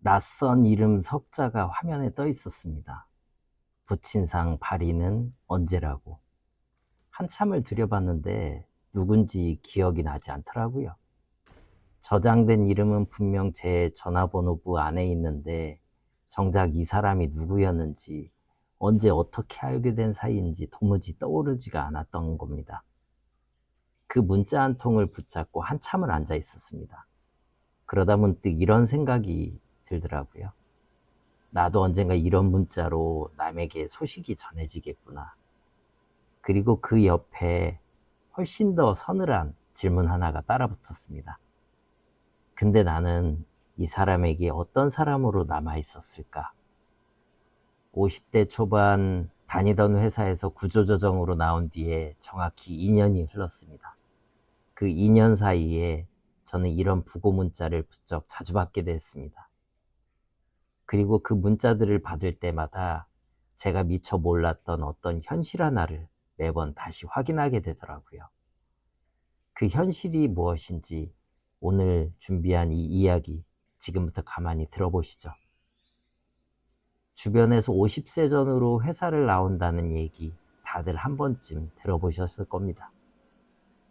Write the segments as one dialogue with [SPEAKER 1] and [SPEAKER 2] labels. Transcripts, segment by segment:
[SPEAKER 1] 낯선 이름 석자가 화면에 떠 있었습니다. 부친상 발인은 언제라고. 한참을 들여봤는데 누군지 기억이 나지 않더라고요. 저장된 이름은 분명 제 전화번호부 안에 있는데 정작 이 사람이 누구였는지 언제 어떻게 알게 된 사이인지 도무지 떠오르지가 않았던 겁니다. 그 문자 한 통을 붙잡고 한참을 앉아 있었습니다. 그러다 문득 이런 생각이 들더라고요. 나도 언젠가 이런 문자로 남에게 소식이 전해지겠구나. 그리고 그 옆에 훨씬 더 서늘한 질문 하나가 따라붙었습니다. 근데 나는 이 사람에게 어떤 사람으로 남아 있었을까? 50대 초반 다니던 회사에서 구조조정으로 나온 뒤에 정확히 2년이 흘렀습니다. 그 2년 사이에 저는 이런 부고 문자를 부쩍 자주 받게 됐습니다. 그리고 그 문자들을 받을 때마다 제가 미처 몰랐던 어떤 현실 하나를 매번 다시 확인하게 되더라고요. 그 현실이 무엇인지 오늘 준비한 이 이야기 지금부터 가만히 들어보시죠. 주변에서 50세 전후로 회사를 나온다는 얘기 다들 한 번쯤 들어보셨을 겁니다.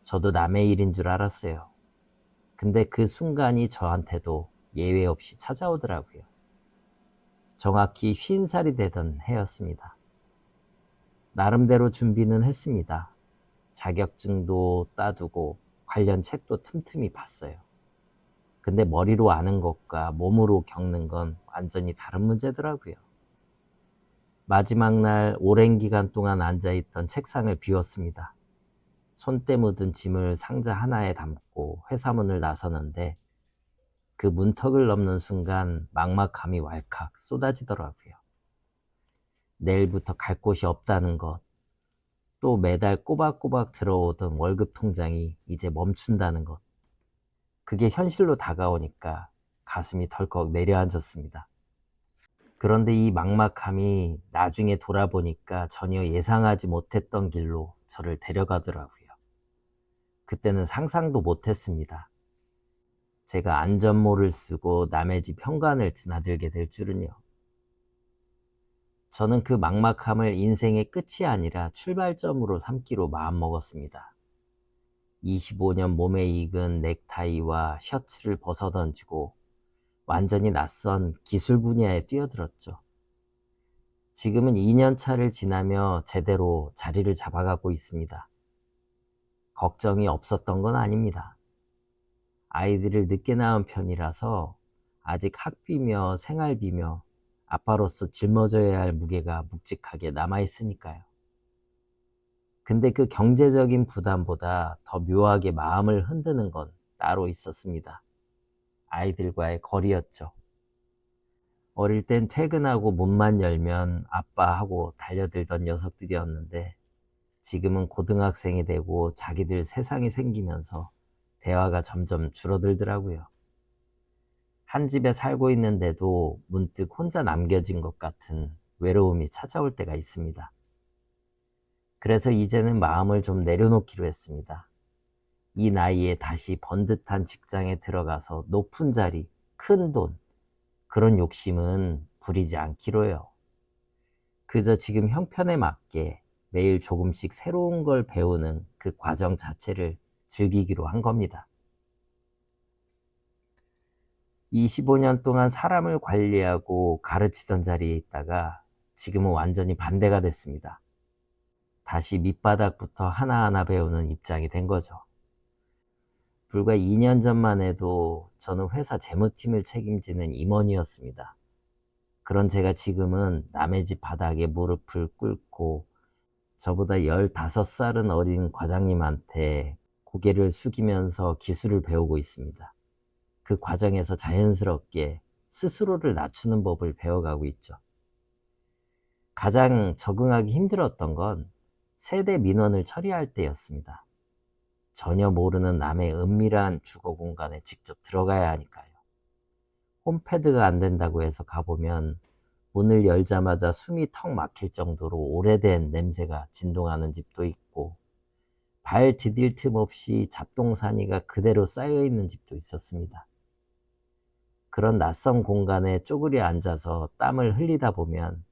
[SPEAKER 1] 저도 남의 일인 줄 알았어요. 근데 그 순간이 저한테도 예외 없이 찾아오더라고요. 정확히 50살이 되던 해였습니다. 나름대로 준비는 했습니다. 자격증도 따두고 관련 책도 틈틈이 봤어요. 근데 머리로 아는 것과 몸으로 겪는 건 완전히 다른 문제더라고요. 마지막 날 오랜 기간 동안 앉아있던 책상을 비웠습니다. 손때 묻은 짐을 상자 하나에 담고 회사 문을 나서는데 그 문턱을 넘는 순간 막막함이 왈칵 쏟아지더라고요. 내일부터 갈 곳이 없다는 것, 또 매달 꼬박꼬박 들어오던 월급 통장이 이제 멈춘다는 것, 그게 현실로 다가오니까 가슴이 덜컥 내려앉았습니다. 그런데 이 막막함이 나중에 돌아보니까 전혀 예상하지 못했던 길로 저를 데려가더라고요. 그때는 상상도 못했습니다. 제가 안전모를 쓰고 남의 집 현관을 드나들게 될 줄은요. 저는 그 막막함을 인생의 끝이 아니라 출발점으로 삼기로 마음먹었습니다. 25년 몸에 익은 넥타이와 셔츠를 벗어던지고 완전히 낯선 기술 분야에 뛰어들었죠. 지금은 2년 차를 지나며 제대로 자리를 잡아가고 있습니다. 걱정이 없었던 건 아닙니다. 아이들을 늦게 낳은 편이라서 아직 학비며 생활비며 아빠로서 짊어져야 할 무게가 묵직하게 남아있으니까요. 근데 그 경제적인 부담보다 더 묘하게 마음을 흔드는 건 따로 있었습니다. 아이들과의 거리였죠. 어릴 땐 퇴근하고 문만 열면 아빠 하고 달려들던 녀석들이었는데 지금은 고등학생이 되고 자기들 세상이 생기면서 대화가 점점 줄어들더라고요. 한 집에 살고 있는데도 문득 혼자 남겨진 것 같은 외로움이 찾아올 때가 있습니다. 그래서 이제는 마음을 좀 내려놓기로 했습니다. 이 나이에 다시 번듯한 직장에 들어가서 높은 자리, 큰 돈, 그런 욕심은 부리지 않기로요. 그저 지금 형편에 맞게 매일 조금씩 새로운 걸 배우는 그 과정 자체를 즐기기로 한 겁니다. 25년 동안 사람을 관리하고 가르치던 자리에 있다가 지금은 완전히 반대가 됐습니다. 다시 밑바닥부터 하나하나 배우는 입장이 된 거죠. 불과 2년 전만 해도 저는 회사 재무팀을 책임지는 임원이었습니다. 그런 제가 지금은 남의 집 바닥에 무릎을 꿇고 저보다 15살은 어린 과장님한테 고개를 숙이면서 기술을 배우고 있습니다. 그 과정에서 자연스럽게 스스로를 낮추는 법을 배워가고 있죠. 가장 적응하기 힘들었던 건 세대 민원을 처리할 때였습니다. 전혀 모르는 남의 은밀한 주거 공간에 직접 들어가야 하니까요. 홈패드가 안 된다고 해서 가보면 문을 열자마자 숨이 턱 막힐 정도로 오래된 냄새가 진동하는 집도 있고 발 디딜 틈 없이 잡동사니가 그대로 쌓여 있는 집도 있었습니다. 그런 낯선 공간에 쪼그려 앉아서 땀을 흘리다 보면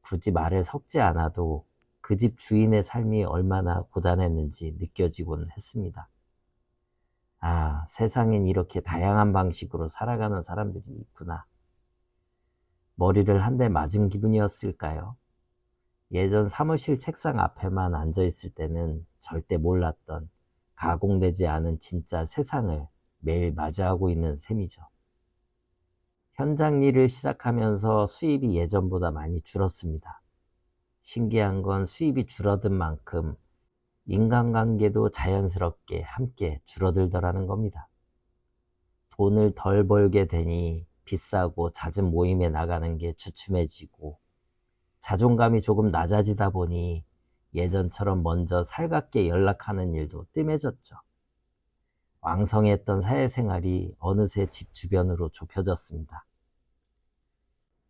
[SPEAKER 1] 굳이 말을 섞지 않아도 그 집 주인의 삶이 얼마나 고단했는지 느껴지곤 했습니다. 아, 세상엔 이렇게 다양한 방식으로 살아가는 사람들이 있구나. 머리를 한 대 맞은 기분이었을까요? 예전 사무실 책상 앞에만 앉아 있을 때는 절대 몰랐던 가공되지 않은 진짜 세상을 매일 마주하고 있는 셈이죠. 현장 일을 시작하면서 수입이 예전보다 많이 줄었습니다. 신기한 건 수입이 줄어든 만큼 인간관계도 자연스럽게 함께 줄어들더라는 겁니다. 돈을 덜 벌게 되니 비싸고 잦은 모임에 나가는 게 주춤해지고, 자존감이 조금 낮아지다 보니 예전처럼 먼저 살갑게 연락하는 일도 뜸해졌죠. 왕성했던 사회생활이 어느새 집 주변으로 좁혀졌습니다.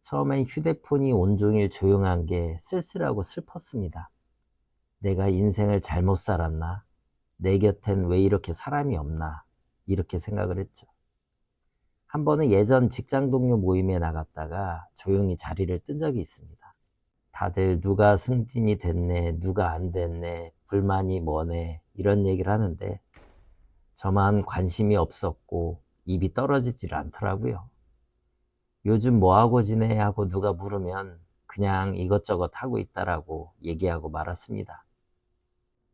[SPEAKER 1] 처음엔 휴대폰이 온종일 조용한 게 쓸쓸하고 슬펐습니다. 내가 인생을 잘못 살았나? 내 곁엔 왜 이렇게 사람이 없나? 이렇게 생각을 했죠. 한 번은 예전 직장 동료 모임에 나갔다가 조용히 자리를 뜬 적이 있습니다. 다들 누가 승진이 됐네, 누가 안 됐네, 불만이 뭐네, 이런 얘기를 하는데 저만 관심이 없었고 입이 떨어지질 않더라고요. 요즘 뭐하고 지내? 하고 누가 물으면 그냥 이것저것 하고 있다라고 얘기하고 말았습니다.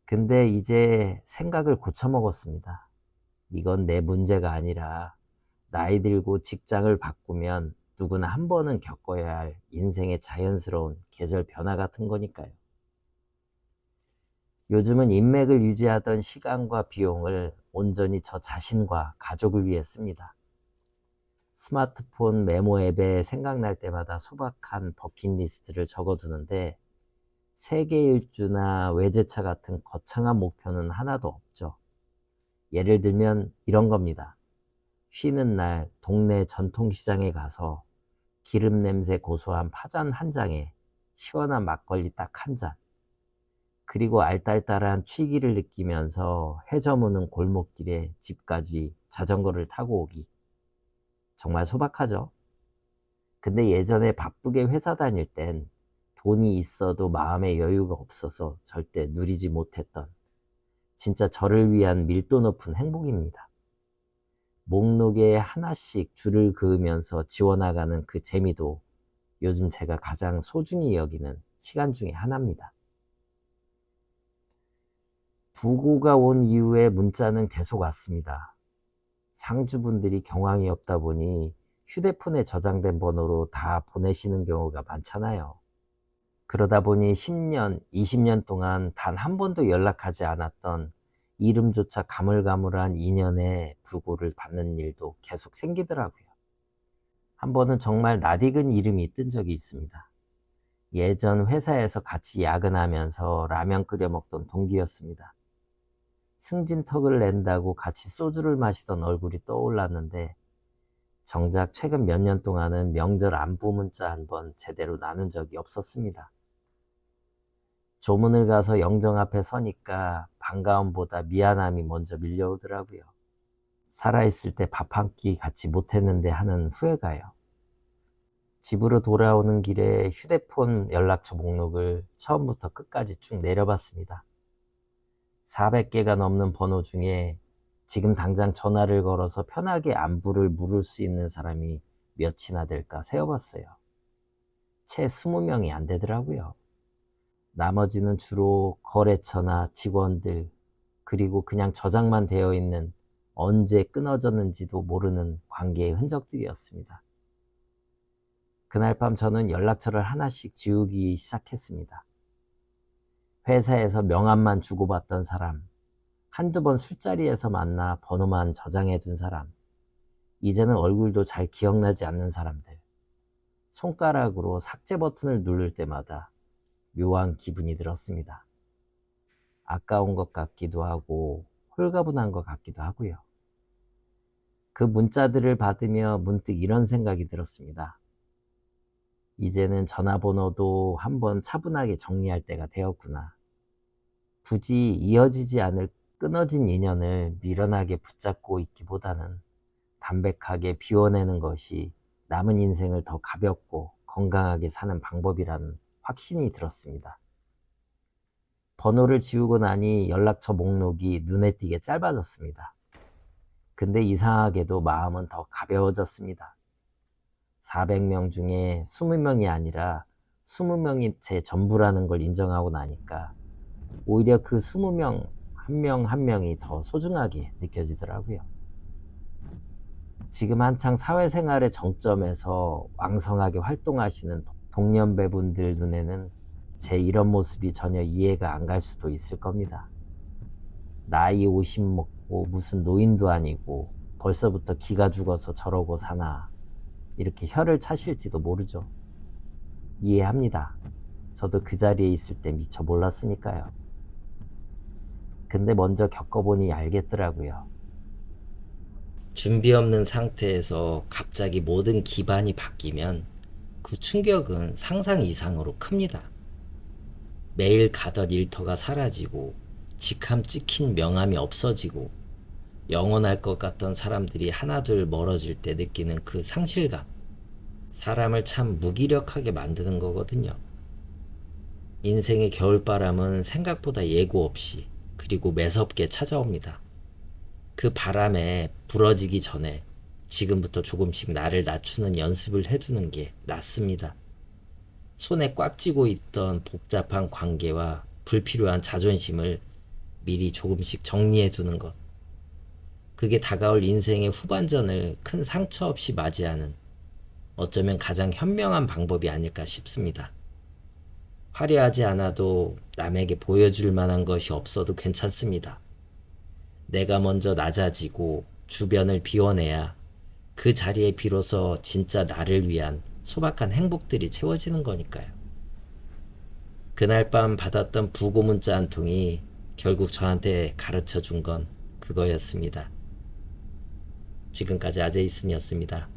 [SPEAKER 1] 근데 이제 생각을 고쳐먹었습니다. 이건 내 문제가 아니라 나이 들고 직장을 바꾸면 누구나 한 번은 겪어야 할 인생의 자연스러운 계절 변화 같은 거니까요. 요즘은 인맥을 유지하던 시간과 비용을 온전히 저 자신과 가족을 위해 씁니다. 스마트폰 메모 앱에 생각날 때마다 소박한 버킷리스트를 적어두는데 세계 일주나 외제차 같은 거창한 목표는 하나도 없죠. 예를 들면 이런 겁니다. 쉬는 날 동네 전통시장에 가서 기름 냄새 고소한 파전 한 장에 시원한 막걸리 딱 한 잔, 그리고 알딸딸한 취기를 느끼면서 해 저무는 골목길에 집까지 자전거를 타고 오기. 정말 소박하죠? 근데 예전에 바쁘게 회사 다닐 땐 돈이 있어도 마음의 여유가 없어서 절대 누리지 못했던 진짜 저를 위한 밀도 높은 행복입니다. 목록에 하나씩 줄을 그으면서 지워나가는 그 재미도 요즘 제가 가장 소중히 여기는 시간 중에 하나입니다. 부고가 온 이후에 문자는 계속 왔습니다. 상주분들이 경황이 없다 보니 휴대폰에 저장된 번호로 다 보내시는 경우가 많잖아요. 그러다 보니 10년, 20년 동안 단 한 번도 연락하지 않았던 이름조차 가물가물한 인연의 부고를 받는 일도 계속 생기더라고요. 한 번은 정말 낯익은 이름이 뜬 적이 있습니다. 예전 회사에서 같이 야근하면서 라면 끓여 먹던 동기였습니다. 승진턱을 낸다고 같이 소주를 마시던 얼굴이 떠올랐는데 정작 최근 몇 년 동안은 명절 안부 문자 한 번 제대로 나눈 적이 없었습니다. 조문을 가서 영정 앞에 서니까 반가움보다 미안함이 먼저 밀려오더라고요. 살아있을 때 밥 한 끼 같이 못했는데 하는 후회가요. 집으로 돌아오는 길에 휴대폰 연락처 목록을 처음부터 끝까지 쭉 내려봤습니다. 400개가 넘는 번호 중에 지금 당장 전화를 걸어서 편하게 안부를 물을 수 있는 사람이 몇이나 될까 세어봤어요. 채 20명이 안 되더라고요. 나머지는 주로 거래처나 직원들, 그리고 그냥 저장만 되어 있는 언제 끊어졌는지도 모르는 관계의 흔적들이었습니다. 그날 밤 저는 연락처를 하나씩 지우기 시작했습니다. 회사에서 명함만 주고받던 사람, 한두 번 술자리에서 만나 번호만 저장해둔 사람, 이제는 얼굴도 잘 기억나지 않는 사람들, 손가락으로 삭제 버튼을 누를 때마다 묘한 기분이 들었습니다. 아까운 것 같기도 하고 홀가분한 것 같기도 하고요. 그 문자들을 받으며 문득 이런 생각이 들었습니다. 이제는 전화번호도 한번 차분하게 정리할 때가 되었구나. 굳이 이어지지 않을 끊어진 인연을 미련하게 붙잡고 있기보다는 담백하게 비워내는 것이 남은 인생을 더 가볍고 건강하게 사는 방법이라는 확신이 들었습니다. 번호를 지우고 나니 연락처 목록이 눈에 띄게 짧아졌습니다. 근데 이상하게도 마음은 더 가벼워졌습니다. 400명 중에 20명이 아니라 20명이 제 전부라는 걸 인정하고 나니까 오히려 그 20명 한 명 한 명이 더 소중하게 느껴지더라고요. 지금 한창 사회생활의 정점에서 왕성하게 활동하시는 동년배분들 눈에는 제 이런 모습이 전혀 이해가 안 갈 수도 있을 겁니다. 나이 50 먹고 무슨 노인도 아니고 벌써부터 기가 죽어서 저러고 사나 이렇게 혀를 차실지도 모르죠. 이해합니다. 저도 그 자리에 있을 때 미처 몰랐으니까요. 근데 먼저 겪어보니 알겠더라고요. 준비 없는 상태에서 갑자기 모든 기반이 바뀌면 그 충격은 상상 이상으로 큽니다. 매일 가던 일터가 사라지고 직함 찍힌 명함이 없어지고 영원할 것 같던 사람들이 하나둘 멀어질 때 느끼는 그 상실감, 사람을 참 무기력하게 만드는 거거든요. 인생의 겨울바람은 생각보다 예고 없이 그리고 매섭게 찾아옵니다. 그 바람에 부러지기 전에 지금부터 조금씩 나를 낮추는 연습을 해두는 게 낫습니다. 손에 꽉 쥐고 있던 복잡한 관계와 불필요한 자존심을 미리 조금씩 정리해 두는 것. 그게 다가올 인생의 후반전을 큰 상처 없이 맞이하는 어쩌면 가장 현명한 방법이 아닐까 싶습니다. 화려하지 않아도 남에게 보여줄 만한 것이 없어도 괜찮습니다. 내가 먼저 낮아지고 주변을 비워내야 그 자리에 비로소 진짜 나를 위한 소박한 행복들이 채워지는 거니까요. 그날 밤 받았던 부고 문자 한 통이 결국 저한테 가르쳐 준 건 그거였습니다. 지금까지 아제이슨이었습니다.